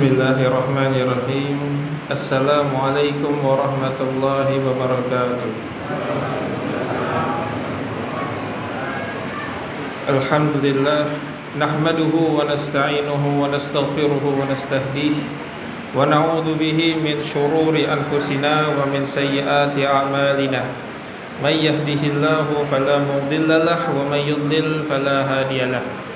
Bismillahirrahmanirrahim. Assalamualaikum warahmatullahi wabarakatuh. Alhamdulillah, nahmaduhu wa nasta'inuhu wa nastaghfiruhu wa nastahdihi wa na'udzu bihi min shururi anfusina wa min sayyiati a'malina. May yahdihillahu fala mudilla lahu wa may yudlil fala hadiya lahu.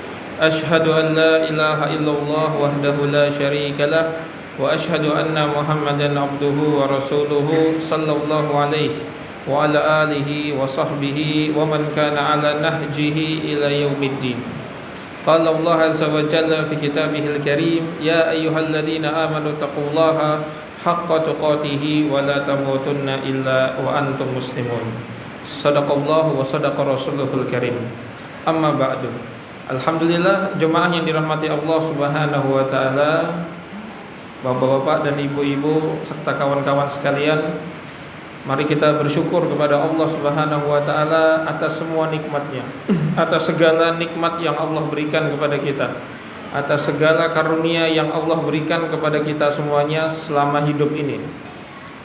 Ashhadu an la ilaha illallah wahdahu la syarika lah wa ashhadu anna Muhammadan abduhu wa rasuluhu sallallahu alaihi wa ala alihi wa sahbihi wa man kana ala nahjihi ila yaumiddin. Qala Allah azza wa jalla fi kitabihil karim, ya ayyuhalladzina amanu taqullaha haqqa tuqatih wa la tamutunna illa wa antum muslimun. Shadaqallahu wa sadaqa rasuluhul karim. Amma ba'du. Alhamdulillah, jemaah yang dirahmati Allah Subhanahu wa taala, bapak-bapak dan ibu-ibu serta kawan-kawan sekalian, mari kita bersyukur kepada Allah Subhanahu wa taala atas semua nikmatnya, atas segala nikmat yang Allah berikan kepada kita, atas segala karunia yang Allah berikan kepada kita semuanya selama hidup ini.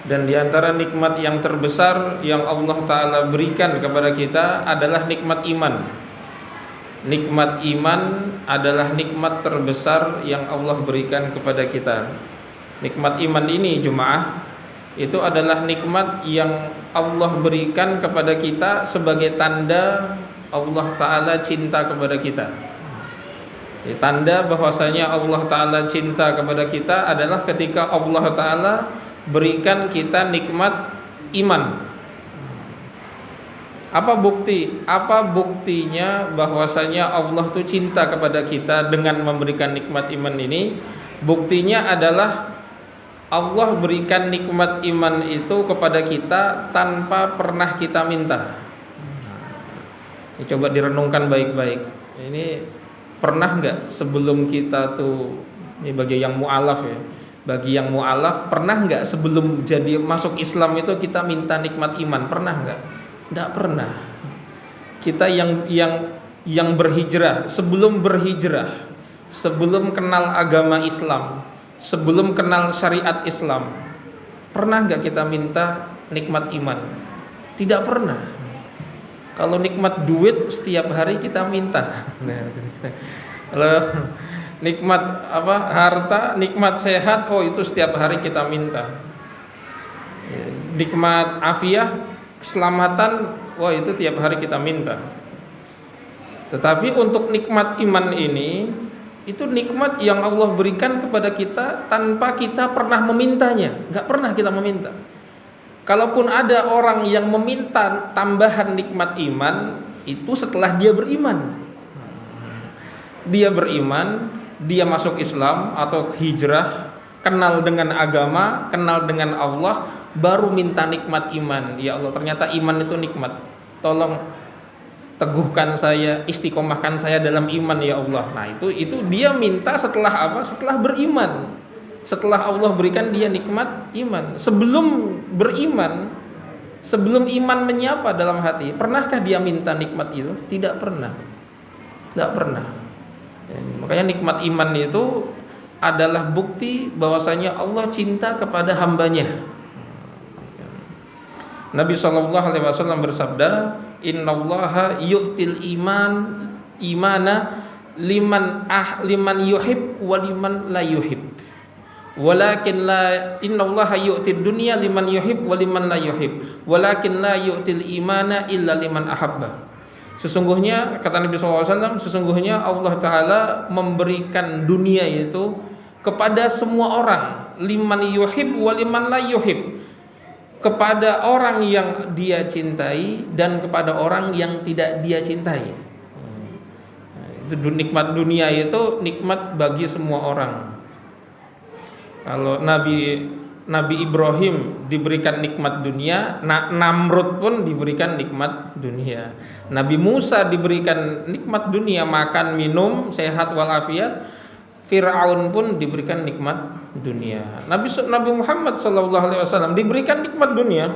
Dan di antara nikmat yang terbesar yang Allah taala berikan kepada kita adalah nikmat iman. Nikmat iman adalah nikmat terbesar yang Allah berikan kepada kita. Nikmat iman ini, jemaah, itu adalah nikmat yang Allah berikan kepada kita sebagai tanda Allah Ta'ala cinta kepada kita. Tanda bahwasanya Allah Ta'ala cinta kepada kita adalah ketika Allah Ta'ala berikan kita nikmat iman. Apa buktinya bahwasanya Allah itu cinta kepada kita dengan memberikan nikmat iman ini? Buktinya adalah Allah berikan nikmat iman itu kepada kita tanpa pernah kita minta. Ini coba direnungkan baik-baik. Ini pernah nggak sebelum kita tuh, ini bagi yang mu'alaf ya, bagi yang mu'alaf, pernah nggak sebelum jadi masuk Islam itu kita minta nikmat iman? Pernah nggak? Tidak pernah. Kita yang berhijrah, sebelum berhijrah, sebelum kenal agama Islam, sebelum kenal syariat Islam, pernah nggak kita minta nikmat iman? Tidak pernah. Kalau nikmat duit setiap hari kita minta. Kalau nikmat harta, nikmat sehat, oh itu setiap hari kita minta. Nikmat afiah, keselamatan, wah itu tiap hari kita minta. Tetapi untuk nikmat iman ini, itu nikmat yang Allah berikan kepada kita tanpa kita pernah memintanya. Gak pernah kita meminta. Kalaupun ada orang yang meminta tambahan nikmat iman, itu setelah dia beriman. Dia beriman, dia masuk Islam atau hijrah, kenal dengan agama, kenal dengan Allah, baru minta nikmat iman. Ya Allah, ternyata iman itu nikmat. Tolong teguhkan saya, istiqomahkan saya dalam iman ya Allah. Nah, itu dia minta setelah apa? Setelah beriman. Setelah Allah berikan dia nikmat iman. Sebelum beriman, sebelum iman menyapa dalam hati, pernahkah dia minta nikmat itu? Tidak pernah. Tidak pernah. Makanya nikmat iman itu adalah bukti bahwasanya Allah cinta kepada hambanya. Nabi SAW bersabda, innallaha yu'til imana liman yuhib wa liman la yuhib. Walakin la innallaha yu'tid dunya liman yuhib wa liman la yuhib. Walakin la yu'til imana illa liman ahabba. Sesungguhnya, kata Nabi SAW, sesungguhnya Allah Ta'ala memberikan dunia itu kepada semua orang, liman yuhib wa liman la yuhib, kepada orang yang dia cintai dan kepada orang yang tidak dia cintai. Itu nikmat dunia, itu nikmat bagi semua orang. Kalau Nabi Ibrahim diberikan nikmat dunia, Namrud pun diberikan nikmat dunia. Nabi Musa diberikan nikmat dunia, makan, minum, sehat walafiat. Fir'aun pun diberikan nikmat dunia. Nabi Muhammad SAW diberikan nikmat dunia,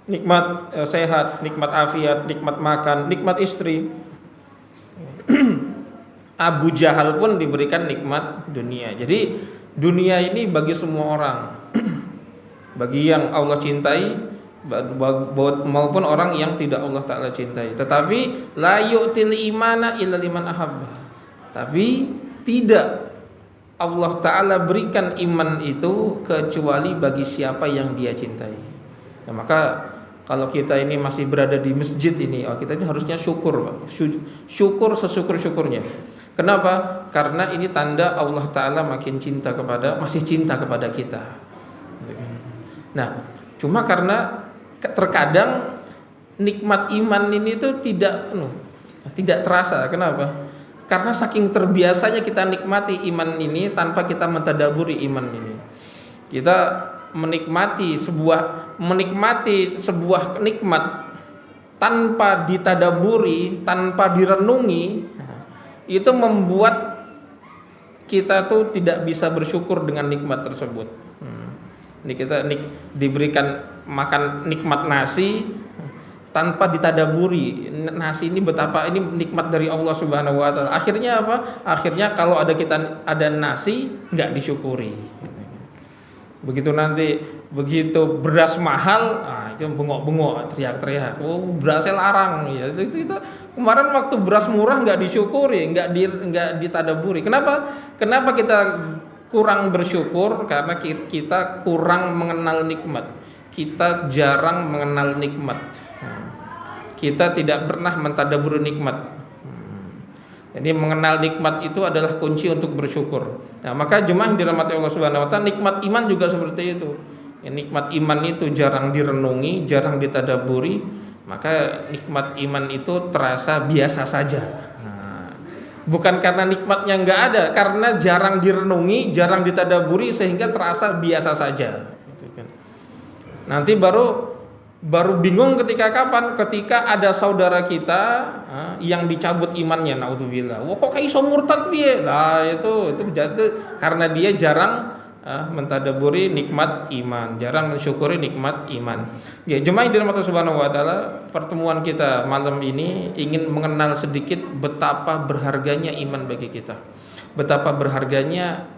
nikmat sehat, nikmat afiat, nikmat makan, nikmat istri. Abu Jahal pun diberikan nikmat dunia. Jadi Dunia ini bagi semua orang, bagi yang Allah cintai maupun orang yang tidak Allah Ta'ala cintai. Tetapi la yu'til imana illa liman ahabba. Tapi tidak Allah Ta'ala berikan iman itu kecuali bagi siapa yang Dia cintai. Nah, maka kalau kita ini masih berada di masjid ini, kita ini harusnya syukur, Pak. Syukur sesyukur-syukurnya. Kenapa? Karena ini tanda Allah Ta'ala masih cinta kepada kita. Nah, cuma karena terkadang nikmat iman ini tuh tidak terasa. Kenapa? Karena saking terbiasanya kita nikmati iman ini tanpa kita mentadaburi iman ini. Kita menikmati sebuah nikmat tanpa ditadaburi, tanpa direnungi, itu membuat kita tuh tidak bisa bersyukur dengan nikmat tersebut. Ini kita diberikan makan nikmat nasi tanpa ditadaburi, nasi ini betapa ini nikmat dari Allah Subhanahu wa Ta'ala. Akhirnya apa? Akhirnya kalau ada nasi nggak disyukuri. Begitu beras mahal, itu bengok-bengok, teriak-teriak. Berasnya larang, ya. Itu kemarin waktu beras murah nggak disyukuri, nggak ditadaburi. Kenapa kita kurang bersyukur? Karena kita kurang mengenal nikmat. Kita jarang mengenal nikmat. Kita tidak pernah mentadaburi nikmat. Jadi mengenal nikmat itu adalah kunci untuk bersyukur. Nah, maka jemaah yang dirahmati Allah Subhanahu wa Ta'ala, nikmat iman juga seperti itu. Ya, nikmat iman itu jarang direnungi, jarang ditadaburi, maka nikmat iman itu terasa biasa saja. Bukan karena nikmatnya nggak ada, karena jarang direnungi, jarang ditadaburi sehingga terasa biasa saja. Nanti baru bingung ketika ada saudara kita yang dicabut imannya, naudzubillah. Kok kayak iso murtad piye? Lah itu jatuh karena dia jarang mentadaburi nikmat iman, jarang mensyukuri nikmat iman. Ya, jemaah yang dirahmati Subhanahu wa Ta'ala, pertemuan kita malam ini ingin mengenal sedikit betapa berharganya iman bagi kita. Betapa berharganya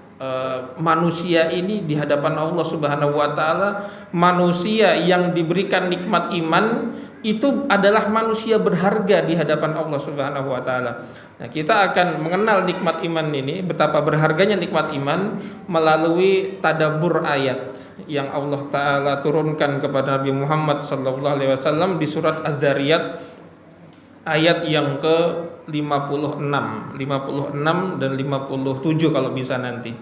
manusia ini di hadapan Allah Subhanahu wa Ta'ala. Manusia yang diberikan nikmat iman itu adalah manusia berharga di hadapan Allah Subhanahu wa Ta'ala. Nah, kita akan mengenal nikmat iman ini, betapa berharganya nikmat iman melalui tadabbur ayat yang Allah Ta'ala turunkan kepada Nabi Muhammad SAW di surat Az-Zariyat ayat yang ke-56 dan 57 kalau bisa nanti.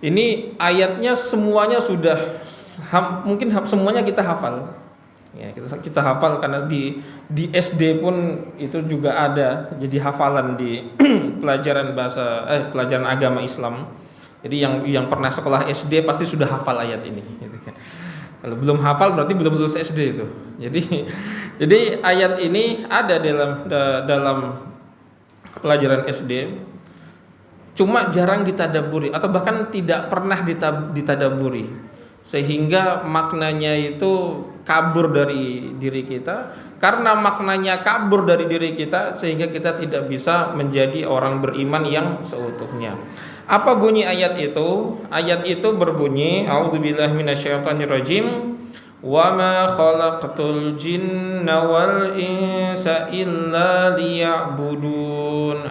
Ini ayatnya semuanya sudah mungkin semuanya kita hafal. Ya, kita hafal karena di SD pun itu juga ada jadi hafalan di pelajaran pelajaran agama Islam. Jadi yang pernah sekolah SD pasti sudah hafal ayat ini gitu kan. Kalau belum hafal berarti belum lulus SD itu. Jadi ayat ini ada dalam pelajaran SD, cuma jarang ditadaburi atau bahkan tidak pernah ditadaburi, sehingga maknanya itu kabur dari diri kita. Karena maknanya kabur dari diri kita, sehingga kita tidak bisa menjadi orang beriman yang seutuhnya. Apa bunyi ayat itu? Ayat itu berbunyi, a'udzubillahi minasyaitonirrajim, wa ma khalaqtul jinna wal insa illa liya'budun.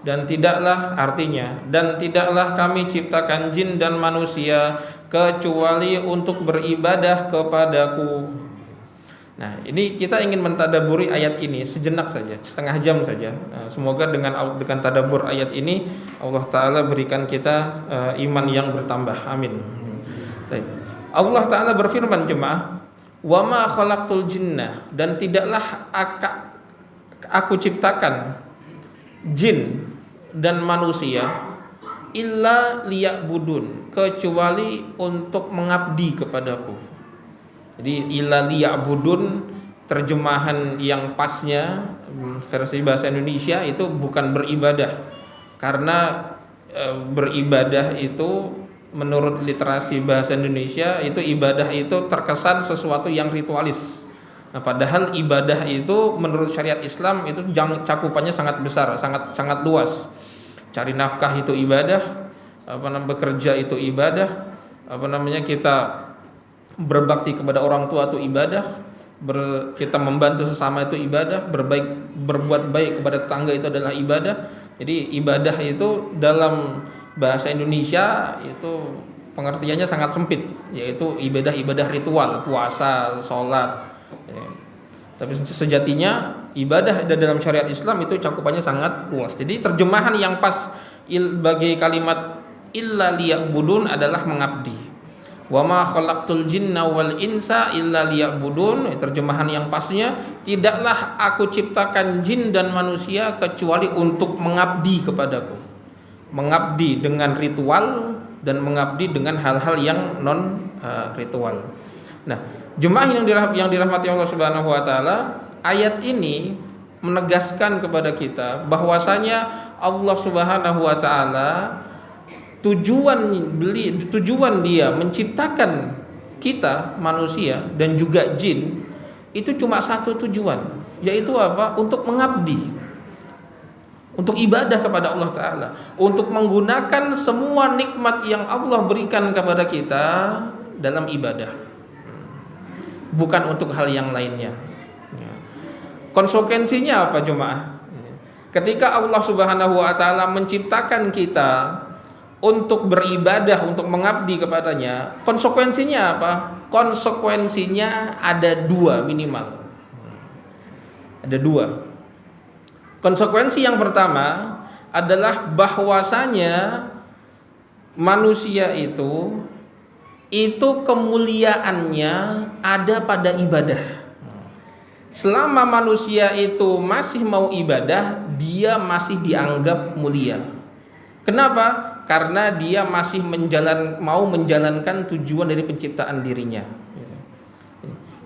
Dan tidaklah kami ciptakan jin dan manusia kecuali untuk beribadah kepadaku. Nah, ini kita ingin mentadaburi ayat ini sejenak saja, setengah jam saja. Nah, semoga dengan tadabbur ayat ini Allah Ta'ala berikan kita iman yang bertambah. Amin. Baik. Allah Ta'ala berfirman, jemaah, wa ma khalaqtul jinna, dan tidaklah aku ciptakan jin dan manusia illa liya'budun, kecuali untuk mengabdi kepadaku. Jadi illa liya'budun terjemahan yang pasnya versi bahasa Indonesia itu bukan beribadah, karena beribadah itu menurut literasi bahasa Indonesia itu ibadah itu terkesan sesuatu yang ritualis. Nah, padahal ibadah itu menurut syariat Islam itu cakupannya sangat besar, sangat luas. Cari nafkah itu ibadah, bekerja itu ibadah, kita berbakti kepada orang tua itu ibadah, kita membantu sesama itu ibadah, berbuat baik kepada tetangga itu adalah ibadah. Jadi ibadah itu dalam bahasa Indonesia itu pengertiannya sangat sempit, yaitu ibadah-ibadah ritual, puasa, sholat. Tapi sejatinya ibadah dalam syariat Islam itu cakupannya sangat luas. Jadi terjemahan yang pas bagi kalimat illa liya'budun adalah mengabdi. Wa ma khalaqtul jinna wal insa illa liya'budun. Terjemahan yang pasnya, tidaklah aku ciptakan jin dan manusia kecuali untuk mengabdi kepadaku. Mengabdi dengan ritual dan mengabdi dengan hal-hal yang non ritual. Nah, jemaah yang dirahmati Allah Subhanahu wa taala, ayat ini menegaskan kepada kita bahwasanya Allah Subhanahu wa taala tujuan dia menciptakan kita manusia dan juga jin itu cuma satu tujuan, yaitu apa? Untuk mengabdi, untuk ibadah kepada Allah Ta'ala, untuk menggunakan semua nikmat yang Allah berikan kepada kita dalam ibadah, bukan untuk hal yang lainnya. Konsekuensinya apa jemaah? Ketika Allah Subhanahu wa taala menciptakan kita untuk beribadah, untuk mengabdi kepadanya, konsekuensinya apa? Konsekuensinya ada dua minimal. Ada dua. Konsekuensi yang pertama adalah bahwasanya manusia itu kemuliaannya ada pada ibadah. Selama manusia itu masih mau ibadah, dia masih dianggap mulia. Kenapa? Karena dia masih mau menjalankan tujuan dari penciptaan dirinya.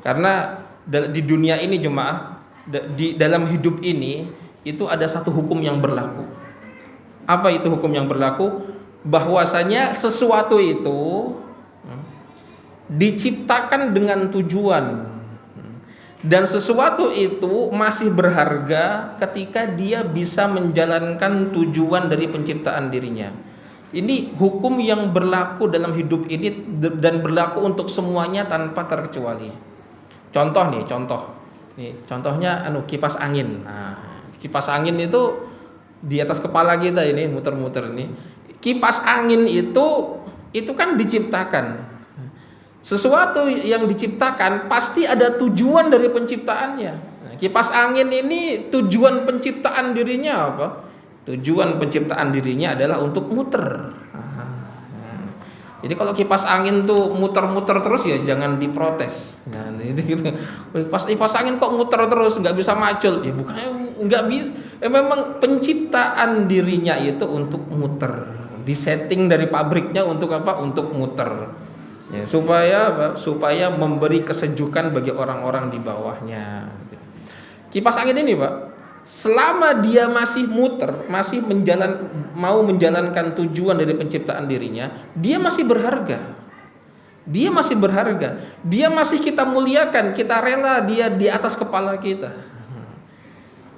Karena di dunia ini jemaah, di dalam hidup ini itu ada satu hukum yang berlaku. Apa itu hukum yang berlaku? Bahwasanya sesuatu itu diciptakan dengan tujuan. Dan sesuatu itu masih berharga ketika dia bisa menjalankan tujuan dari penciptaan dirinya. Ini hukum yang berlaku dalam hidup ini dan berlaku untuk semuanya tanpa terkecuali. Contohnya kipas angin. Nah, kipas angin itu di atas kepala kita ini muter-muter ini. Kipas angin itu kan diciptakan. Sesuatu yang diciptakan pasti ada tujuan dari penciptaannya. Nah, kipas angin ini tujuan penciptaan dirinya apa? Tujuan penciptaan dirinya adalah untuk muter. Jadi kalau kipas angin tuh muter-muter terus ya jangan diprotes. Nah, itu gitu. Kipas angin kok muter terus nggak bisa macul? Ya bukannya nggak bisa. Memang penciptaan dirinya itu untuk muter. Disetting dari pabriknya untuk apa? Untuk muter. Ya, supaya memberi kesejukan bagi orang-orang di bawahnya. Kipas angin ini, Pak, selama dia masih muter, mau menjalankan tujuan dari penciptaan dirinya, dia masih berharga. Dia masih kita muliakan, kita rela dia di atas kepala kita.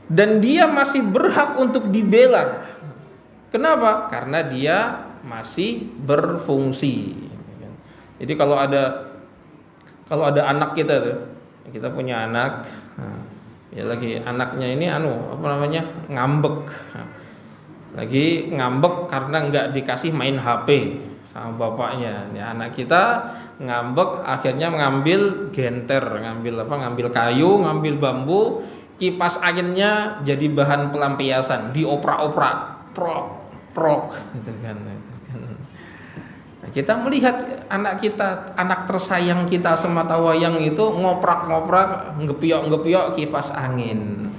Dan dia masih berhak untuk dibela. Kenapa? Karena dia masih berfungsi. Jadi kalau ada anak kita punya anak, ya lagi anaknya ini ngambek, lagi ngambek karena nggak dikasih main HP sama bapaknya. Ya, anak kita ngambek akhirnya ngambil genter, ngambil kayu, ngambil bambu, kipas anginnya jadi bahan pelampiasan, dioprak-oprak, prok, gitu kan. Kita melihat anak tersayang kita sematawayang itu ngoprak-ngoprak, ngepiok-ngepiok kipas angin.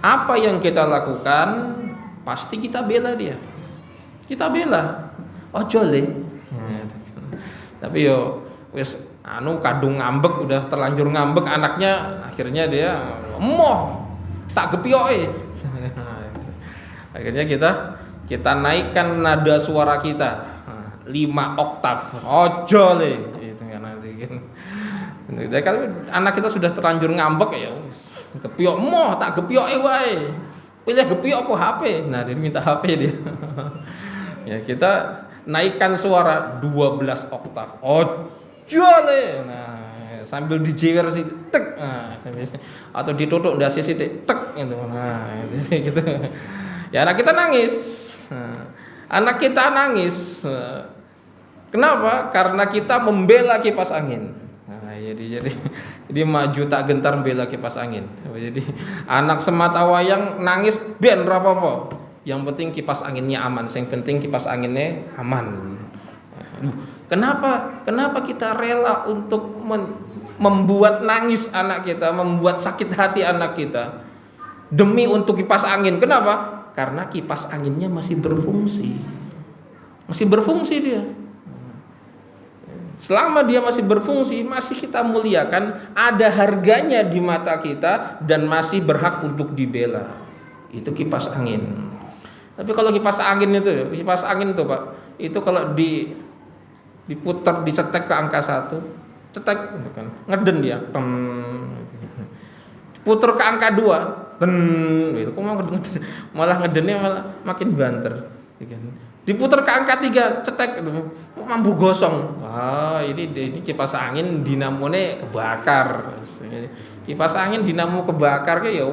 Apa yang kita lakukan? Pasti kita bela dia. Kita bela. Ojo le. Tapi wis kadung ngambek, udah terlanjur ngambek anaknya, akhirnya dia emoh, tak gepioke. Akhirnya kita naikkan nada suara kita. 5 oktav, ojo le, itu kan nanti kan. Kalau anak kita sudah terlanjur ngambek ya, gepiok tak gepiok wae, pilih gepiok apa HP, nah dia minta HP dia. Ya kita naikkan suara 12 oktav. Ojo le. Nah, sambil dijewer sih tek. Nah, atau ditutuk ndase sithik tek gitu. Nah, gitu. Ya anak kita nangis. Nah, anak kita nangis. Kenapa? Karena kita membela kipas angin. Nah, jadi maju tak gentar membela kipas angin. Jadi anak semata wayang nangis ben ora apa-apa. Yang penting kipas anginnya aman, yang penting kipas anginnya aman. Kenapa kita rela untuk membuat nangis anak kita, membuat sakit hati anak kita demi untuk kipas angin? Kenapa? Karena kipas anginnya masih berfungsi. Masih berfungsi dia. Selama dia masih berfungsi, masih kita muliakan, ada harganya di mata kita dan masih berhak untuk dibela. Itu kipas angin. Tapi kalau kipas angin itu Pak, itu kalau diputar, dicetek ke angka 1, cetek kan, ngeden dia, putar ke angka 2, itu kok malah ngedennya malah makin banter, diputar ke angka 3, cetek itu mampu gosong. Ini kipas angin dinamonya kebakar. Kipas angin dinamo kebakar kayak ya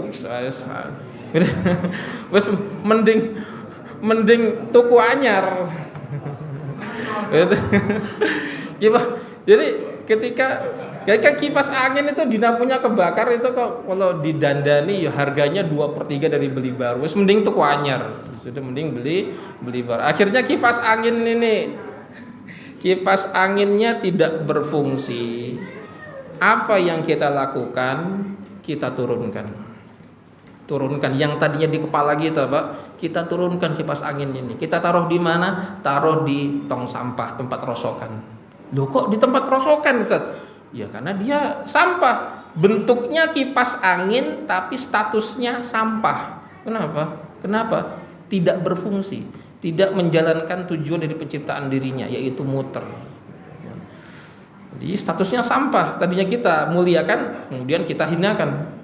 wes mending tuku anyar. Jadi ketika kipas angin itu dinamonya kebakar itu kok kalau didandani ya harganya 2/3 dari beli baru. Wes mending tuku anyar. Sudah mending beli baru. Akhirnya kipas anginnya tidak berfungsi. Apa yang kita lakukan? Kita turunkan yang tadinya di kepala kita, Pak. Kita turunkan kipas angin ini. Kita taruh di mana? Taruh di tong sampah, tempat rosokan. Loh kok di tempat rosokan, Ustaz? Ya karena dia sampah. Bentuknya kipas angin tapi statusnya sampah. Kenapa? Tidak berfungsi, tidak menjalankan tujuan dari penciptaan dirinya, yaitu muter. Jadi statusnya sampah. Tadinya kita muliakan, kemudian kita hinakan.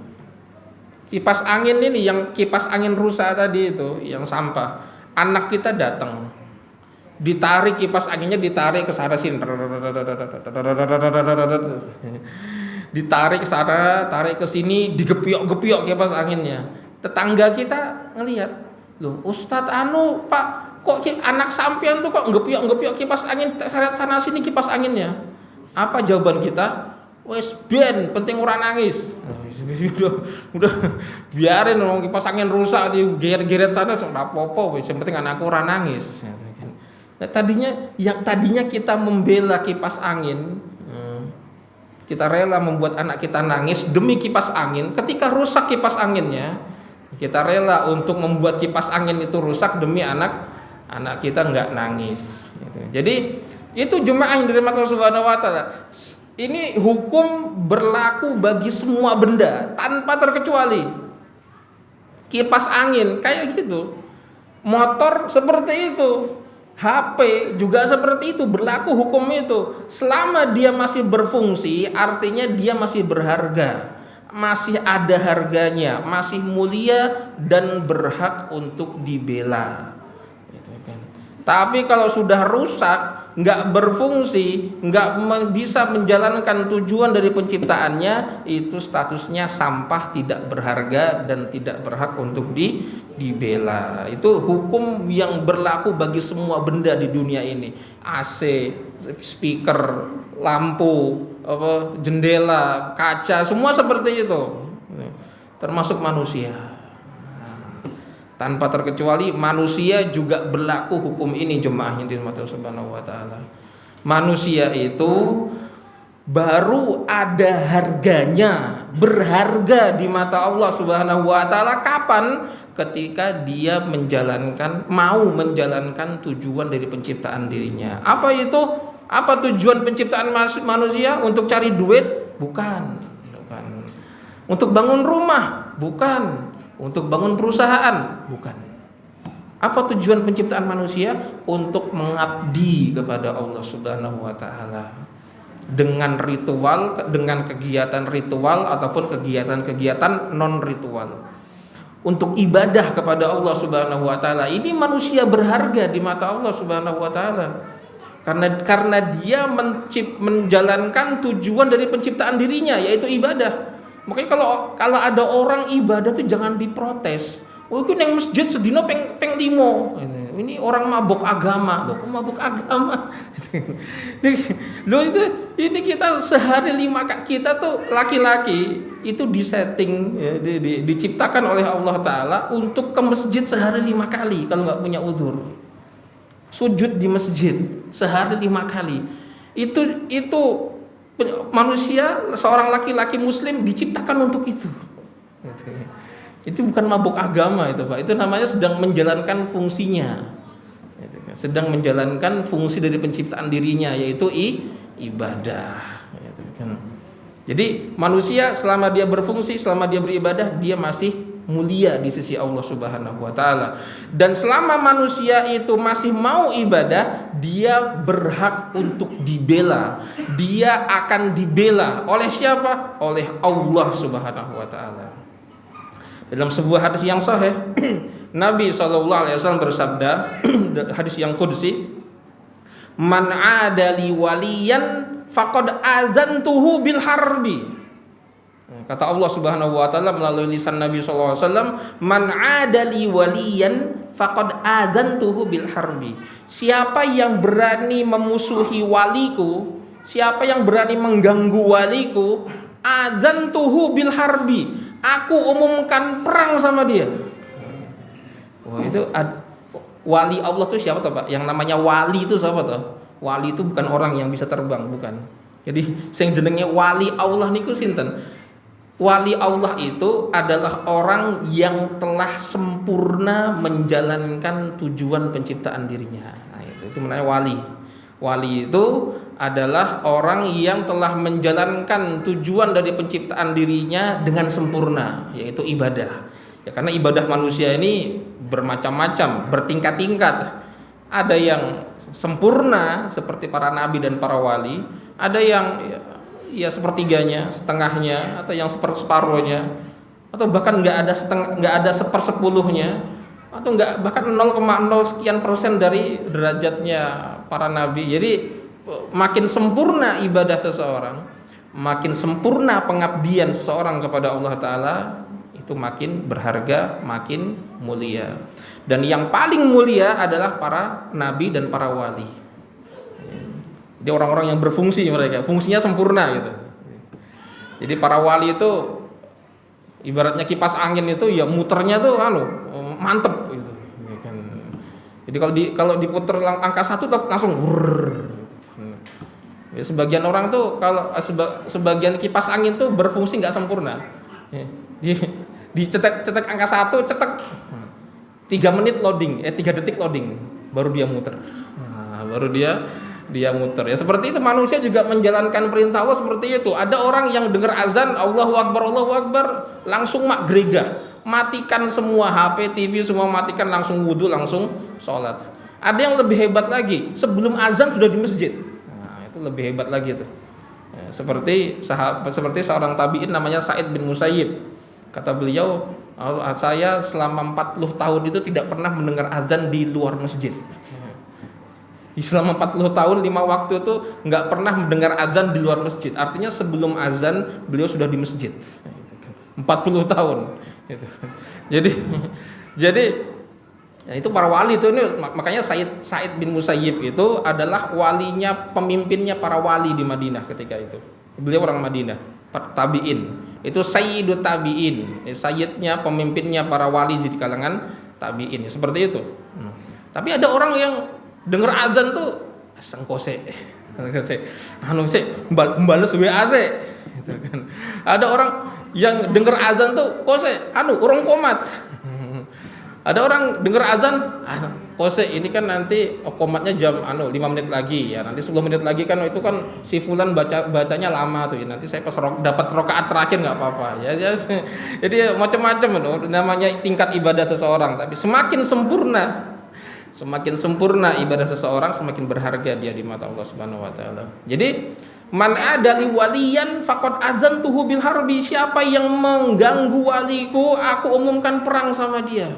Kipas angin ini, yang kipas angin rusak tadi itu, yang sampah. Anak kita datang, ditarik kipas anginnya, ditarik ke sana sini, ditarik ke sana, tarik ke sini, digepiok-gepiok kipas anginnya. Tetangga kita ngelihat, loh Ustadz Pak, kok anak sampean tuh kok ngepiok-ngepiok kipas angin, sana sini kipas anginnya. Apa jawaban kita? Wes ben, penting ora nangis. Udah biarin orang kipas angin rusak di geret-geret sana ora apa-apa, wis penting anakku ora nangis. Nah, tadinya kita membela kipas angin, kita rela membuat anak kita nangis demi kipas angin. Ketika rusak kipas anginnya, kita rela untuk membuat kipas angin itu rusak demi anak kita enggak nangis. Jadi itu jemaah yang dirahmati Allah Subhanahu wa taala. Ini hukum berlaku bagi semua benda tanpa terkecuali. Kipas angin kayak gitu, motor seperti itu, HP juga seperti itu, berlaku hukum itu. Selama dia masih berfungsi, artinya dia masih berharga, masih ada harganya, masih mulia dan berhak untuk dibela. Tapi kalau sudah rusak, nggak berfungsi, nggak bisa menjalankan tujuan dari penciptaannya, itu statusnya sampah, tidak berharga dan tidak berhak untuk dibela. Itu hukum yang berlaku bagi semua benda di dunia ini. AC, speaker, lampu, jendela, kaca, semua seperti itu. Termasuk manusia. Tanpa terkecuali manusia juga berlaku hukum ini, jemaah yang dirahmati Allah Subhanahu wa taala. Manusia itu baru ada harganya, berharga di mata Allah Subhanahu wa taala kapan? Ketika dia mau menjalankan tujuan dari penciptaan dirinya. Apa itu? Apa tujuan penciptaan manusia? Untuk cari duit? Bukan. Untuk bangun rumah? Bukan. Untuk bangun perusahaan? Bukan. Apa tujuan penciptaan manusia? Untuk mengabdi kepada Allah Subhanahu wa taala. Dengan ritual, dengan kegiatan ritual ataupun kegiatan-kegiatan non ritual. untuk ibadah kepada Allah Subhanahu wa taala. Ini manusia berharga di mata Allah Subhanahu wa taala. Karena dia menjalankan tujuan dari penciptaan dirinya, yaitu ibadah. Makanya kalau ada orang ibadah tuh jangan diprotes. Oh, itu yang masjid sedino peng limo. Ini orang mabuk agama. Loh, kok mabuk agama? Loh, ini kita sehari 5 kali, kita tuh laki-laki itu disetting ya, diciptakan oleh Allah Ta'ala untuk ke masjid sehari 5 kali kalau nggak punya udzur. Sujud di masjid sehari 5 kali. Itu manusia, seorang laki-laki muslim diciptakan untuk itu. Itu bukan mabuk agama itu, Pak. Itu namanya sedang menjalankan fungsinya. Sedang menjalankan fungsi dari penciptaan dirinya, yaitu ibadah. Jadi manusia selama dia berfungsi, selama dia beribadah, dia masih mulia di sisi Allah Subhanahu wa taala. Dan selama manusia itu masih mau ibadah, dia berhak untuk dibela. Dia akan dibela oleh siapa? Oleh Allah Subhanahu wa taala. Dalam sebuah hadis yang sahih, Nabi SAW bersabda, hadis yang qudsi, "Man 'adali waliyan faqad azantuhu bil harbi." Kata Allah Subhanahu wa taala melalui lisan Nabi SAW, "Man 'adali waliyan faqad azantuhu bil harbi." Siapa yang berani memusuhi waliku, siapa yang berani mengganggu waliku, azantuhu bil harbi, aku umumkan perang sama dia. Wah, itu wali Allah tuh siapa tuh, Pak? Yang namanya wali itu siapa tuh? Wali itu bukan orang yang bisa terbang, bukan. Jadi sing jenenge wali Allah niku sinten? Wali Allah itu adalah orang yang telah sempurna menjalankan tujuan penciptaan dirinya. Nah, itu namanya wali. Wali itu adalah orang yang telah menjalankan tujuan dari penciptaan dirinya dengan sempurna, yaitu ibadah. Ya, karena ibadah manusia ini bermacam-macam, bertingkat-tingkat. Ada yang sempurna seperti para nabi dan para wali, ada yang ya sepertiganya, setengahnya, atau yang separuhnya, atau bahkan nggak ada sepersepuluhnya, atau nggak bahkan 0,0 sekian persen dari derajatnya para nabi. Jadi makin sempurna ibadah seseorang, makin sempurna pengabdian seseorang kepada Allah Ta'ala, itu makin berharga, makin mulia. Dan yang paling mulia adalah para nabi dan para wali. Jadi orang-orang yang berfungsi, mereka fungsinya sempurna gitu. Jadi para wali itu ibaratnya kipas angin itu ya muternya tuh mantep gitu. Jadi kalau diputer angka 1 langsung wrrr. Ya, sebagian orang tuh kalau sebagian kipas angin tuh berfungsi nggak sempurna. Dicetek angka 1, cetek 3 menit loading, 3 detik loading, baru dia muter. Nah, baru dia muter. Ya seperti itu manusia juga menjalankan perintah Allah seperti itu. Ada orang yang dengar azan Allahu Akbar, langsung grega, matikan semua HP, TV semua matikan, langsung wudu, langsung sholat. Ada yang lebih hebat lagi, sebelum azan sudah di masjid. Nah, itu lebih hebat lagi itu. Ya, seperti seorang tabi'in namanya Sa'id bin Musayyib. Kata beliau, saya selama 40 tahun itu tidak pernah mendengar azan di luar masjid. Selama 40 tahun 5 waktu itu nggak pernah mendengar azan di luar masjid. Artinya sebelum azan beliau sudah di masjid. 40 tahun. Jadi ya itu para wali itu, ini makanya Sa'id bin Musayyib itu adalah walinya, pemimpinnya para wali di Madinah ketika itu. Beliau orang Madinah, tabi'in. Itu sayyidut tabi'in, sayyidnya, pemimpinnya para wali di kalangan tabi'in. Seperti itu. Tapi ada orang yang dengar azan tuh sengkose. Bales WA se. Gitu kan. Ada orang yang dengar azan tuh kose, urung komat. Ada orang dengar azan, kose ini kan nanti komatnya jam 5 menit lagi ya. Nanti 10 menit lagi kan itu kan si fulan bacanya lama tuh ya. Nanti saya pas dapat rakaat terakhir enggak apa-apa. Ya. Jadi macam-macam itu namanya tingkat ibadah seseorang, tapi semakin sempurna ibadah seseorang, semakin berharga dia di mata Allah Subhanahu wa taala. Jadi Man adali waliyan faqad adzantuhu bil harbi. Siapa yang mengganggu waliku, aku umumkan perang sama dia.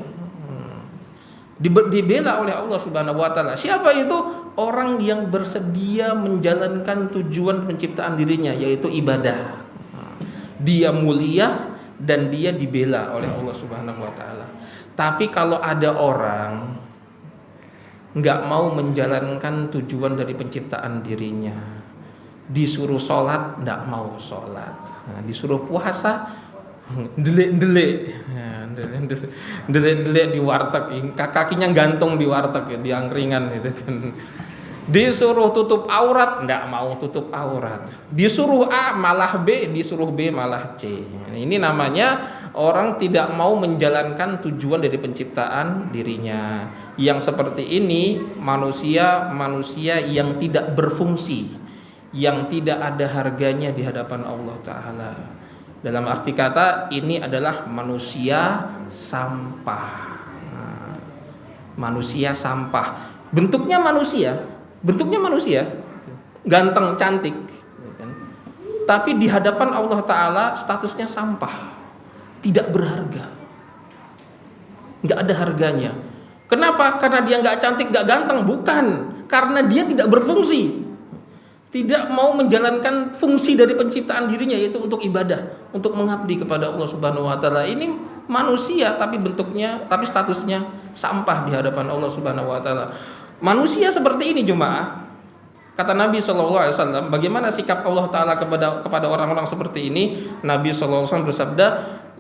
Dibela oleh Allah Subhanahu wa taala. Siapa itu? Orang yang bersedia menjalankan tujuan penciptaan dirinya, yaitu ibadah. Dia mulia dan dia dibela oleh Allah Subhanahu wa taala. Tapi kalau ada orang nggak mau menjalankan tujuan dari penciptaan dirinya, disuruh sholat nggak mau sholat, disuruh puasa delik di warteg, kakinya gantung di warteg ya, di angkringan gitu kan. Disuruh tutup aurat nggak mau tutup aurat, disuruh A malah B, disuruh B malah C. Ini namanya orang tidak mau menjalankan tujuan dari penciptaan dirinya. Yang seperti ini manusia yang tidak berfungsi, yang tidak ada harganya di hadapan Allah Ta'ala. Dalam arti kata ini adalah manusia sampah. Manusia sampah. Bentuknya manusia, ganteng, cantik, tapi di hadapan Allah Ta'ala statusnya sampah, tidak berharga, nggak ada harganya. Kenapa? Karena dia nggak cantik, nggak ganteng? Bukan, karena dia tidak berfungsi, tidak mau menjalankan fungsi dari penciptaan dirinya, yaitu untuk ibadah, untuk mengabdi kepada Allah Subhanahu wa taala. Ini manusia tapi statusnya sampah di hadapan Allah Subhanahu wa taala. Manusia seperti ini jemaah, kata Nabi SAW, bagaimana sikap Allah Ta'ala kepada orang-orang seperti ini? Nabi SAW bersabda,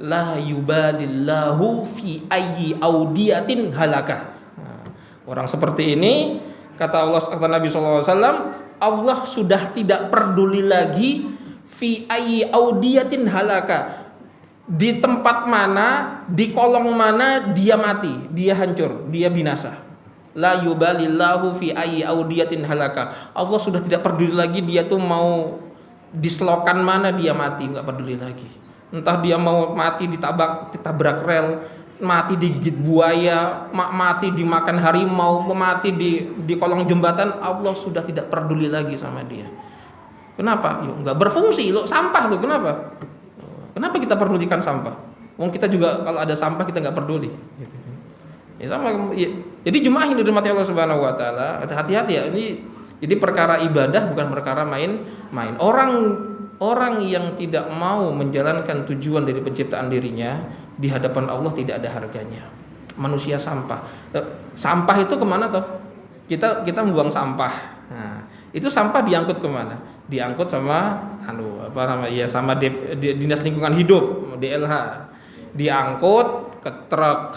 la yubalillahu fi ayyi audiyatin halaka. Orang seperti ini, kata Nabi SAW, Allah sudah tidak peduli lagi fi ayyi audiyatin halaka, di tempat mana, di kolong mana dia mati, dia hancur, dia binasa. La yubalillahu fi ayyi audiyatin halaka. Allah sudah tidak peduli lagi dia tuh mau di selokan mana dia mati, nggak peduli lagi. Entah dia mau mati ditabrak rel, mati digigit buaya, mati dimakan harimau, mati di kolong jembatan, Allah sudah tidak peduli lagi sama dia. Kenapa? Yuk, nggak berfungsi, lo sampah lo. Kenapa? Kenapa kita pedulikan sampah? Wong kita juga kalau ada sampah kita nggak peduli. Gitu. Ya sama. Ya. Jadi jemaah yang dirahmati Allah Subhanahu wa taala, hati-hati ya. Ini jadi perkara ibadah bukan perkara main-main. Orang yang tidak mau menjalankan tujuan dari penciptaan dirinya, di hadapan Allah tidak ada harganya. Manusia sampah. Sampah itu kemana toh? Kita membuang sampah. Nah, itu sampah diangkut kemana? Diangkut sama sama Dinas Lingkungan Hidup, DLH. Diangkut ke truk.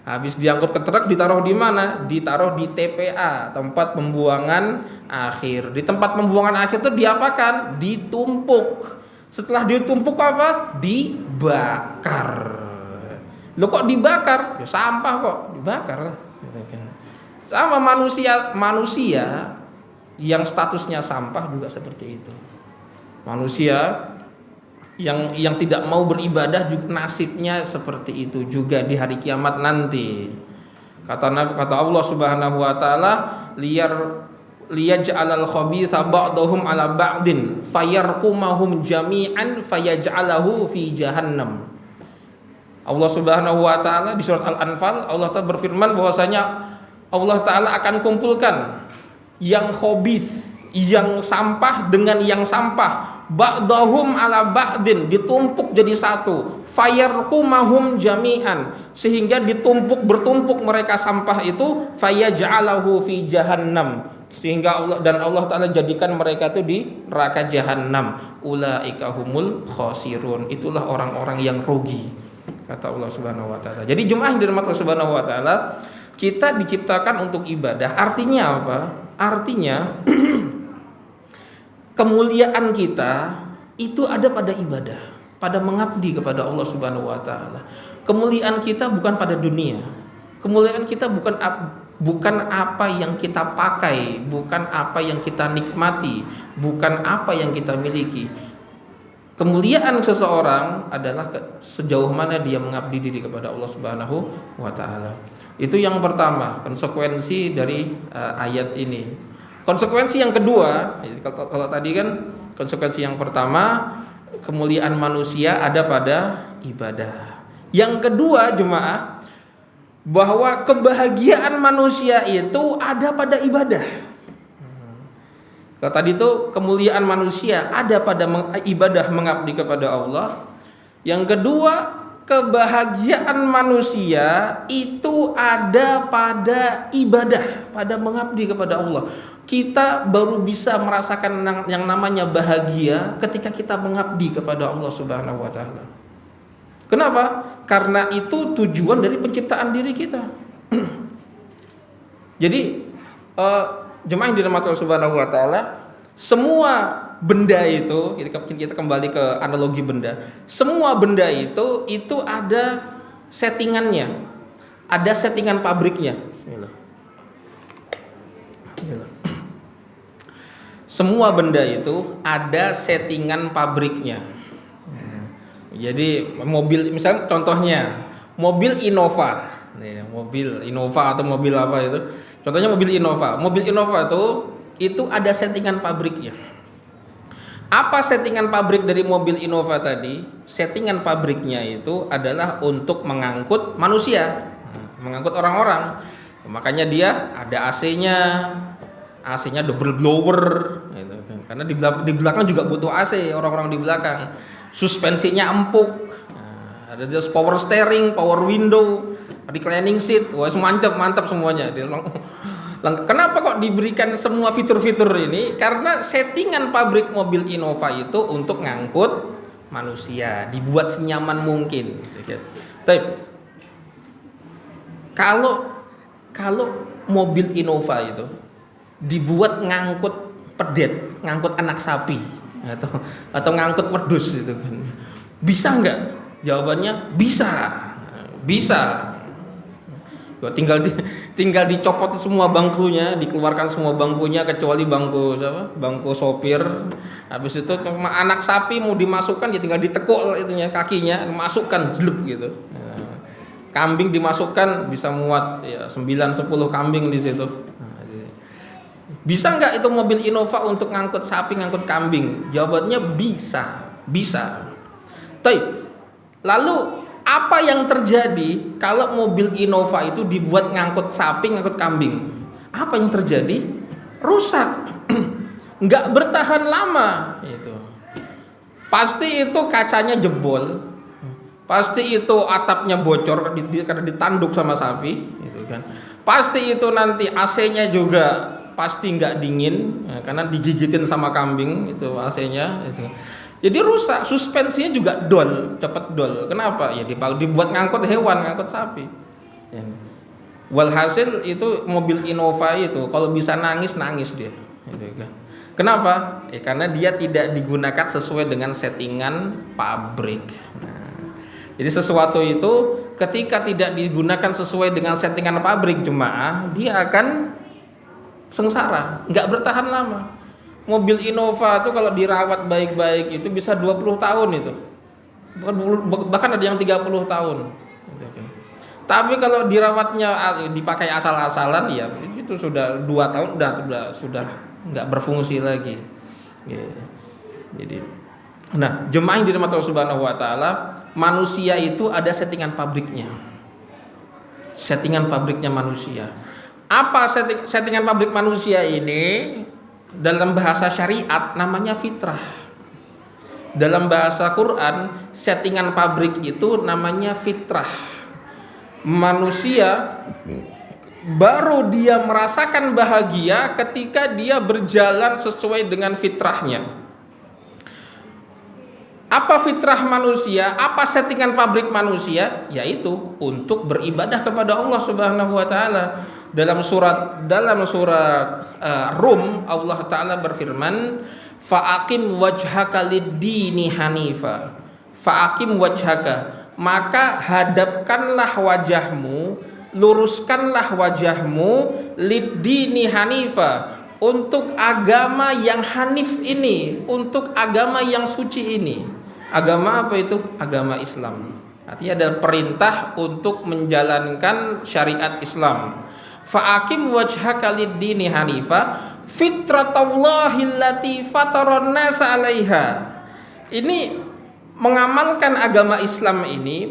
Habis diangkut ke truk ditaruh di mana? Ditaruh di TPA, tempat pembuangan akhir. Di tempat pembuangan akhir itu diapakan? Ditumpuk. Setelah ditumpuk apa? Dibakar. Loh kok dibakar? Ya sampah kok dibakar lah. Sama manusia yang statusnya sampah juga seperti itu. Manusia yang tidak mau beribadah juga nasibnya seperti itu juga di hari kiamat nanti. Kata Allah Subhanahu wa taala, liyaj'alal khabitha ba'dahum 'ala ba'din fayarqumahum jami'an fayaj'alahu fi jahannam. Allah Subhanahu wa taala di surat Al-Anfal, Allah Ta'ala berfirman bahwasanya Allah Ta'ala akan kumpulkan yang khabith, yang sampah dengan yang sampah, ba'dahum ala ba'din, ditumpuk jadi satu, fayarqumahum jami'an, sehingga bertumpuk mereka sampah itu, fayaj'alahu fi jahannam, sehingga Allah Ta'ala jadikan mereka itu di neraka jahannam. Ulaika humul khosirun, itulah orang-orang yang rugi, kata Allah Subhanahu wa taala. Jadi jemaah yang dirahmati Allah Subhanahu wa taala, kita diciptakan untuk ibadah. Artinya apa? Artinya kemuliaan kita itu ada pada ibadah, pada mengabdi kepada Allah Subhanahu wa taala. Kemuliaan kita bukan pada dunia. Kemuliaan kita bukan apa yang kita pakai, bukan apa yang kita nikmati, bukan apa yang kita miliki. Kemuliaan seseorang adalah sejauh mana dia mengabdi diri kepada Allah Subhanahu wa taala. Itu yang pertama, konsekuensi dari ayat ini. Konsekuensi yang kedua, kalau tadi kan Konsekuensi yang pertama, kemuliaan manusia ada pada ibadah. Yang kedua, jemaah, bahwa kebahagiaan manusia itu ada pada ibadah. Kalau tadi itu kemuliaan manusia ada pada ibadah mengabdi kepada Allah. Yang kedua, kebahagiaan manusia itu ada pada ibadah, pada mengabdi kepada Allah. Kita baru bisa merasakan yang namanya bahagia ketika kita mengabdi kepada Allah Subhanahu wa taala. Kenapa? Karena itu tujuan dari penciptaan diri kita. Jadi jemaah yang dirahmati Allah Subhanahu wa taala, semua benda itu, kita kembali ke analogi benda. Semua benda itu ada settingannya. Ada settingan pabriknya. Bismillah. Semua benda itu ada settingan pabriknya. Jadi mobil, misalnya contohnya mobil Innova, mobil Innova atau mobil apa itu? Contohnya mobil Innova. Mobil Innova itu ada settingan pabriknya. Apa settingan pabrik dari mobil Innova tadi? Settingan pabriknya itu adalah untuk mengangkut manusia, mengangkut orang-orang. Makanya dia ada AC-nya double blower, gitu kan. Karena di belakang juga butuh AC orang-orang di belakang. Suspensinya empuk, ada just power steering, power window, reclining seat, wah mantap semuanya. Kenapa kok diberikan semua fitur-fitur ini? Karena settingan pabrik mobil Innova itu untuk ngangkut manusia, dibuat senyaman mungkin. Tapi kalau mobil Innova itu dibuat ngangkut pedet, ngangkut anak sapi atau ngangkut wedus gitu kan, bisa nggak? Jawabannya bisa. Tinggal dicopot semua bangkunya, dikeluarkan semua bangkunya kecuali bangku sopir. Habis itu anak sapi mau dimasukkan, ya tinggal ditekuk itunya kakinya, masukkan jelek gitu. Kambing dimasukkan bisa muat ya 9-10 kambing di situ. Bisa nggak itu mobil Innova untuk ngangkut sapi, ngangkut kambing? Jawabannya bisa. Tapi lalu apa yang terjadi kalau mobil Innova itu dibuat ngangkut sapi, ngangkut kambing? Apa yang terjadi? Rusak, nggak bertahan lama. Itu pasti itu kacanya jebol, pasti itu atapnya bocor karena ditanduk sama sapi, gitu kan. Pasti itu nanti AC-nya juga pasti nggak dingin karena digigitin sama kambing itu AC-nya itu. Jadi rusak, suspensinya juga cepat dol. Kenapa? Ya dibuat ngangkut hewan, ngangkut sapi. Walhasil itu mobil Innova itu kalau bisa nangis dia. Kenapa? Karena dia tidak digunakan sesuai dengan settingan pabrik. Jadi sesuatu itu ketika tidak digunakan sesuai dengan settingan pabrik, jemaah, dia akan sengsara, nggak bertahan lama. Mobil Innova itu kalau dirawat baik-baik itu bisa 20 tahun itu. Bahkan ada yang 30 tahun. Tapi kalau dirawatnya dipakai asal-asalan ya itu sudah 2 tahun sudah nggak berfungsi lagi. Jadi jemaah yang dirahmati Allah Subhanahu wa taala, manusia itu ada settingan pabriknya. Settingan pabriknya manusia. Apa settingan pabrik manusia ini? Dalam bahasa syariat namanya fitrah. Dalam bahasa Quran, settingan pabrik itu namanya fitrah. Manusia baru dia merasakan bahagia ketika dia berjalan sesuai dengan fitrahnya. Apa fitrah manusia? Apa settingan pabrik manusia? Yaitu untuk beribadah kepada Allah Subhanahu wa taala. Dalam surat Rum, Allah Ta'ala berfirman, fa'aqim wajhaka lid-dini hanifa. Fa'aqim wajhaka, maka hadapkanlah wajahmu, luruskanlah wajahmu lid-dini hanifa, untuk agama yang hanif ini, untuk agama yang suci ini. Agama apa itu? Agama Islam. Artinya ada perintah untuk menjalankan syariat Islam. Fa'akim wajhaka lid-dini hanifa, fitratallahi fataran nasa 'alaiha. Ini mengamalkan agama Islam ini,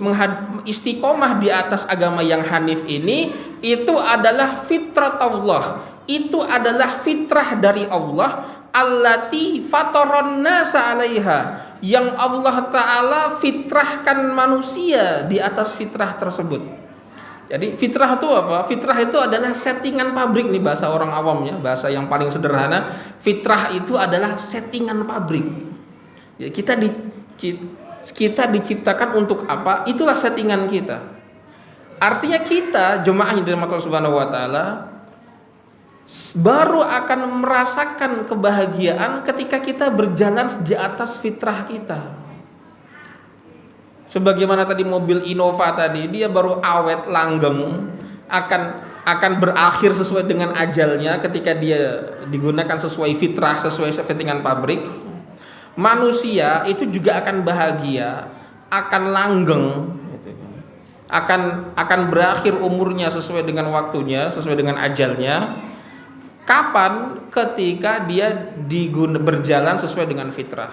istiqomah di atas agama yang hanif ini, itu adalah fitratullah, itu adalah fitrah dari Allah, allati fataran nasa 'alaiha, yang Allah Ta'ala fitrahkan manusia di atas fitrah tersebut. Jadi fitrah itu apa? Fitrah itu adalah settingan pabrik nih, bahasa orang awamnya, bahasa yang paling sederhana. Fitrah itu adalah settingan pabrik. Ya, kita diciptakan untuk apa? Itulah settingan kita. Artinya kita jemaah yang dirahmati Allah Subhanahu wa taala baru akan merasakan kebahagiaan ketika kita berjalan di atas fitrah kita. Sebagaimana tadi mobil Innova tadi, dia baru awet langgeng, akan berakhir sesuai dengan ajalnya ketika dia digunakan sesuai fitrah, sesuai settingan pabrik. Manusia itu juga akan bahagia, akan langgeng, akan berakhir umurnya sesuai dengan waktunya, sesuai dengan ajalnya. Kapan? Ketika dia berjalan sesuai dengan fitrah,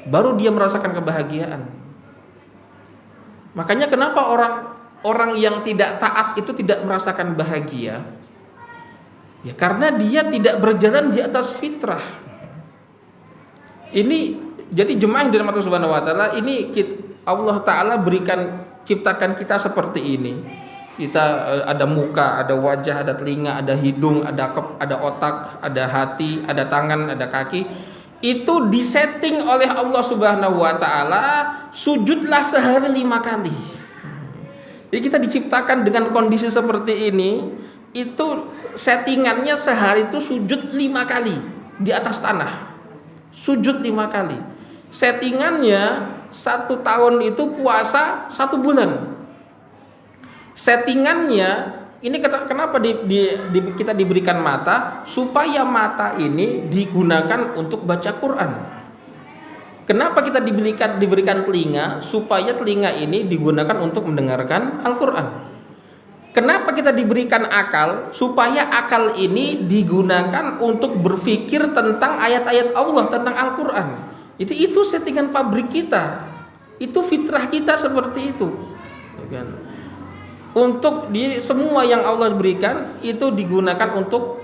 baru dia merasakan kebahagiaan. Makanya kenapa orang yang tidak taat itu tidak merasakan bahagia? Ya karena dia tidak berjalan di atas fitrah. Ini jadi jemaah yang dirahmati Allah Subhanahu wa taala, ini Allah Ta'ala ciptakan kita seperti ini. Kita ada muka, ada wajah, ada telinga, ada hidung, ada otak, ada hati, ada tangan, ada kaki. Itu disetting oleh Allah Subhanahu wa taala, sujudlah sehari 5 kali. Jadi kita diciptakan dengan kondisi seperti ini, itu settingannya sehari itu sujud 5 kali di atas tanah. Sujud 5 kali. Settingannya 1 tahun itu puasa 1 bulan. Settingannya ini kenapa kita diberikan mata, supaya mata ini digunakan untuk baca Quran. Kenapa kita diberikan telinga, supaya telinga ini digunakan untuk mendengarkan Al-Quran. Kenapa kita diberikan akal, supaya akal ini digunakan untuk berpikir tentang ayat-ayat Allah, tentang Al-Quran. Itu settingan pabrik kita, itu fitrah kita seperti itu. Untuk semua yang Allah berikan itu digunakan untuk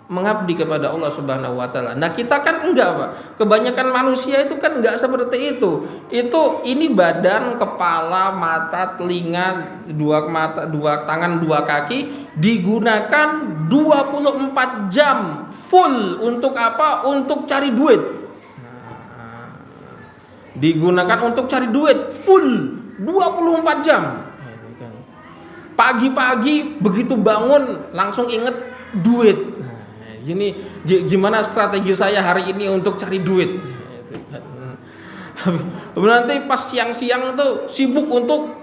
mengabdi kepada Allah Subhanahu wa taala. Nah, kita kan enggak, Pak. Kebanyakan manusia itu kan enggak seperti itu. Ini badan, kepala, mata, telinga, 2 mata, 2 tangan, 2 kaki digunakan 24 jam full untuk apa? Untuk cari duit. Digunakan untuk cari duit full 24 jam. Pagi-pagi begitu bangun langsung inget duit. Ini gimana strategi saya hari ini untuk cari duit. Nanti pas siang-siang tuh sibuk untuk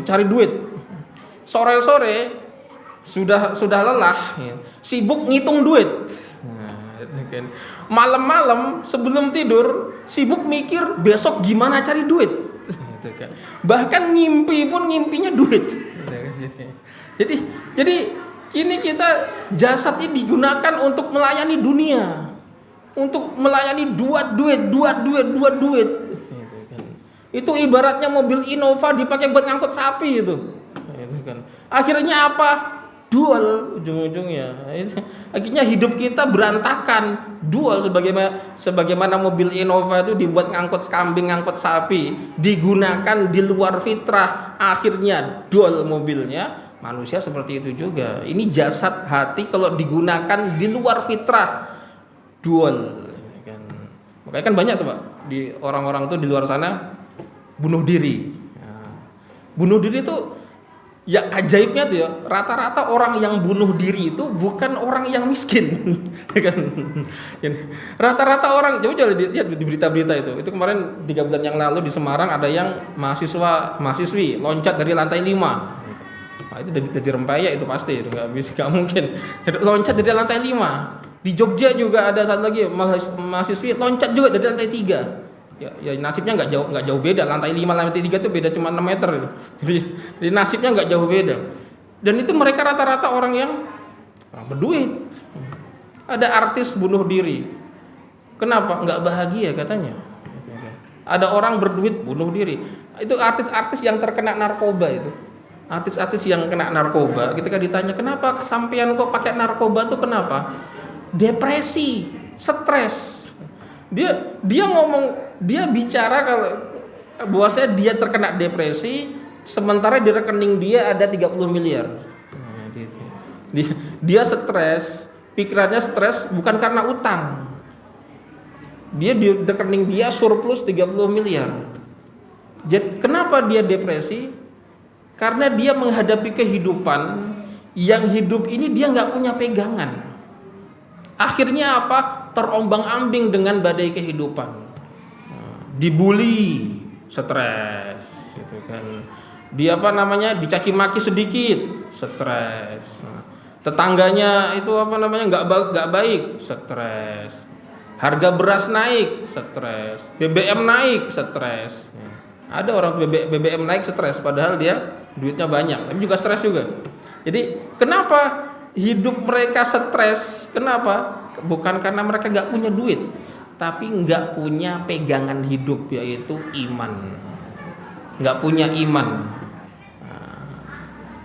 cari duit. Sore-sore sudah lelah, sibuk ngitung duit. Malam-malam sebelum tidur sibuk mikir besok gimana cari duit. Bahkan ngimpinya duit. Jadi kini kita jasad ini digunakan untuk melayani dunia, untuk melayani duit. Itu ibaratnya mobil Innova dipakai buat ngangkut sapi itu. Akhirnya apa? Dual ujung-ujungnya. Akhirnya hidup kita berantakan. Dual sebagaimana mobil Innova itu dibuat ngangkut kambing, ngangkut sapi, digunakan di luar fitrah, akhirnya dual mobilnya. Manusia seperti itu juga. Ini jasad hati kalau digunakan di luar fitrah, dual. Makanya kan banyak tuh, Pak, di orang-orang tuh di luar sana bunuh diri. Bunuh diri itu ya ajaibnya tuh ya, rata-rata orang yang bunuh diri itu bukan orang yang miskin. Rata-rata orang, coba lihat di berita-berita itu kemarin 3 bulan yang lalu di Semarang ada yang mahasiswi loncat dari lantai 5. Nah, itu dari rempeyek itu pasti, itu nggak mungkin loncat dari lantai 5. Di Jogja juga ada satu lagi mahasiswi loncat juga dari lantai 3. Ya nasibnya nggak jauh beda, lantai 5 lantai 3 itu beda cuma 6 meter. Jadi nasibnya nggak jauh beda. Dan itu mereka rata-rata orang berduit. Ada artis bunuh diri. Kenapa? Nggak bahagia katanya. Ada orang berduit bunuh diri. Itu artis-artis yang terkena narkoba itu. Artis-artis yang kena narkoba, ketika ditanya kenapa sampean kok pakai narkoba tuh kenapa? Depresi, stres. Dia ngomong, dia bicara kalau bahwasanya dia terkena depresi, sementara di rekening dia ada 30 miliar. Dia stres, pikirannya stres bukan karena utang. Dia di rekening dia surplus 30 miliar. Jadi kenapa dia depresi? Karena dia menghadapi kehidupan yang hidup ini dia nggak punya pegangan. Akhirnya apa? Terombang-ambing dengan badai kehidupan. Dibully, stres, gitu kan. Dia apa namanya? Dicaci maki sedikit, stres. Tetangganya itu apa namanya? Nggak baik, stres. Harga beras naik, stres. BBM naik, stres. Ada orang BBM naik stres, padahal dia duitnya banyak, tapi juga stres juga. Jadi kenapa hidup mereka stres? Kenapa? Bukan karena mereka nggak punya duit, tapi nggak punya pegangan hidup, yaitu iman. Nggak punya iman.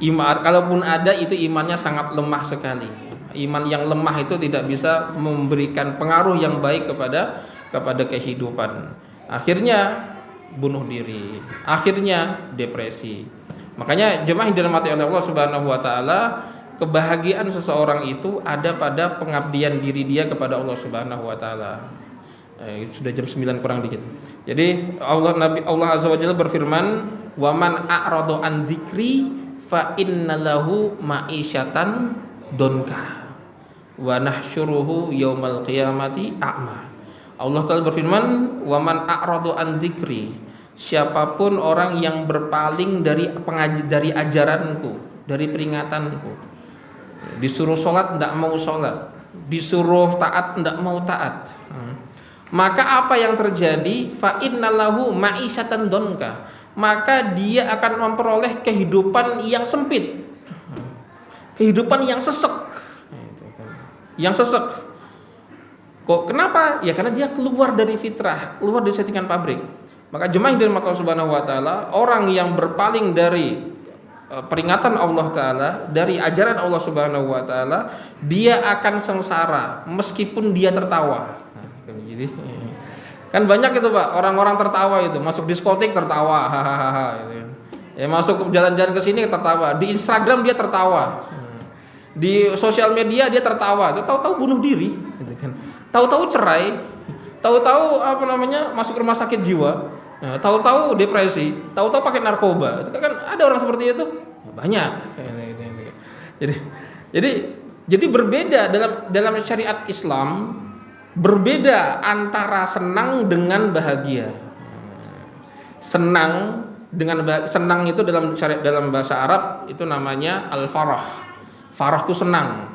Iman, kalaupun ada itu imannya sangat lemah sekali. Iman yang lemah itu tidak bisa memberikan pengaruh yang baik kepada kehidupan. Akhirnya bunuh diri, akhirnya depresi. Makanya jemaah yang dirahmati oleh Allah Subhanahu wa taala, kebahagiaan seseorang itu ada pada pengabdian diri dia kepada Allah Subhanahu wa taala. Sudah jam 9 kurang dikit. Jadi Allah Azza wa Jalla berfirman, "Wa man a'rada an dzikri fa innalahu ma'isyatan donka wa nahsyuruhu yaumal qiyamati a'ma." Allah Ta'ala berfirman, "Wa man a'rada an dzikri." Siapapun orang yang berpaling dari ajaranku, dari peringatanku. Disuruh sholat tidak mau sholat, disuruh taat tidak mau taat. Maka apa yang terjadi? Fa innalahu ma'isyatan donka. Maka dia akan memperoleh kehidupan yang sempit, kehidupan yang sesek, yang sesek. Kok kenapa? Ya karena dia keluar dari fitrah, keluar dari settingan pabrik. Maka jemaah yang dirahmati Allah Subhanahu wa taala, orang yang berpaling dari peringatan Allah taala, dari ajaran Allah Subhanahu wa taala, dia akan sengsara meskipun dia tertawa. Jadi kan banyak itu Pak, orang-orang tertawa itu, masuk diskotik tertawa, hahaha gitu. Ya masuk jalan-jalan ke sini tertawa, di Instagram dia tertawa. Di sosial media dia tertawa, tahu-tahu bunuh diri gitu kan. Tahu-tahu cerai, tahu-tahu apa namanya masuk rumah sakit jiwa, tahu-tahu depresi, tahu-tahu pakai narkoba. Itu kan ada orang seperti itu banyak. Jadi berbeda dalam syariat Islam, berbeda antara senang dengan bahagia. Senang itu dalam bahasa Arab itu namanya al-farah. Farah itu senang.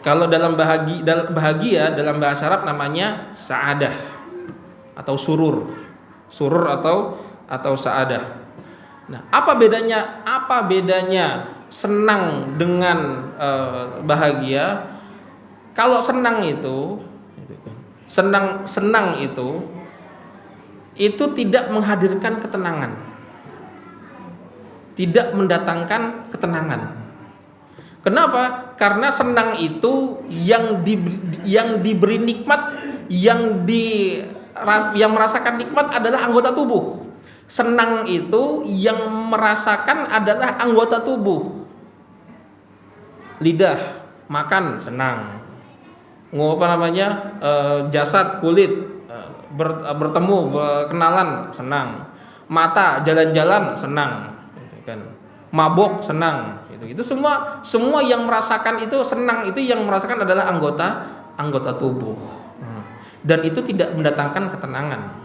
Kalau dalam bahagia dalam bahasa Arab namanya sa'adah atau surur atau sa'adah. Nah, apa bedanya senang dengan bahagia? Kalau senang itu tidak menghadirkan ketenangan, tidak mendatangkan ketenangan. Kenapa? Karena senang itu yang diberi nikmat, yang merasakan nikmat adalah anggota tubuh. Senang itu yang merasakan adalah anggota tubuh. Lidah makan senang. Jasad kulit bertemu berkenalan senang. Mata jalan-jalan senang, gitu kan. Mabok senang. Itu semua yang merasakan itu senang, itu yang merasakan adalah anggota tubuh, dan itu tidak mendatangkan ketenangan.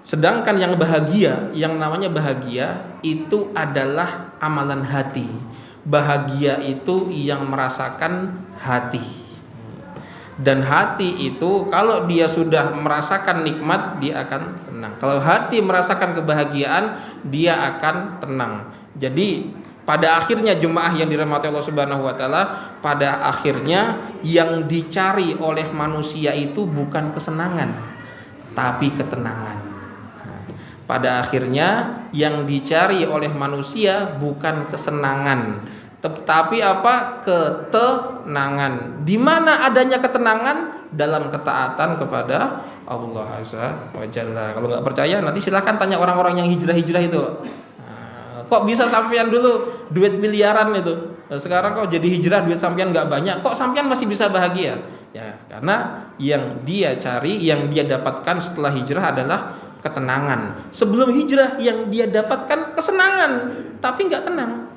Sedangkan yang namanya bahagia itu adalah amalan hati. Bahagia itu yang merasakan hati, dan hati itu kalau dia sudah merasakan nikmat dia akan tenang. Kalau hati merasakan kebahagiaan dia akan tenang. Jadi Pada akhirnya jemaah yang dirahmati Allah Subhanahu wa taala, pada akhirnya yang dicari oleh manusia itu bukan kesenangan, tapi ketenangan. Pada akhirnya yang dicari oleh manusia bukan kesenangan, tetapi apa? Ketenangan. Di mana adanya ketenangan? Dalam ketaatan kepada Allah Azza wa Jalla. Kalau nggak percaya nanti silakan tanya orang-orang yang hijrah-hijrah itu. Kok bisa sampean dulu duit miliaran itu, sekarang kok jadi hijrah duit sampean nggak banyak, kok sampean masih bisa bahagia? Ya karena yang dia cari, yang dia dapatkan setelah hijrah adalah ketenangan. Sebelum hijrah yang dia dapatkan kesenangan, tapi nggak tenang.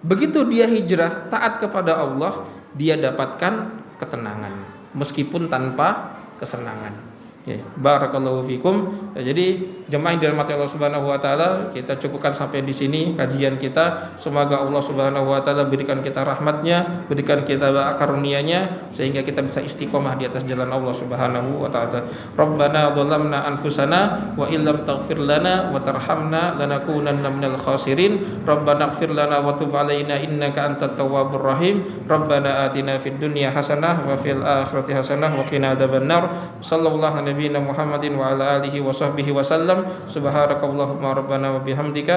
Begitu dia hijrah taat kepada Allah, dia dapatkan ketenangan meskipun tanpa kesenangan. Ya, barakallahu fikum. Jadi jemaah yang dirahmati Allah Subhanahu wa taala, kita cukupkan sampai di sini kajian kita. Semoga Allah Subhanahu wa taala berikan kita rahmatnya, berikan kita karunia-Nya sehingga kita bisa istiqomah di atas jalan Allah Subhanahu wa taala. Rabbana dzalamna anfusana wa illam taghfir lana wa tarhamna lanakunanna minal khasirin. Rabbana ighfir lana wa tub 'alaina innaka antat tawwabur rahim. Rabbana atina fid dunya hasanah wa fil akhirati hasanah wa qina adzabannar. Sallallahu nabiyina Muhammadin wa ala alihi wa sahbihi wa sallam. Subhanakallahumma rabbana wa bihamdika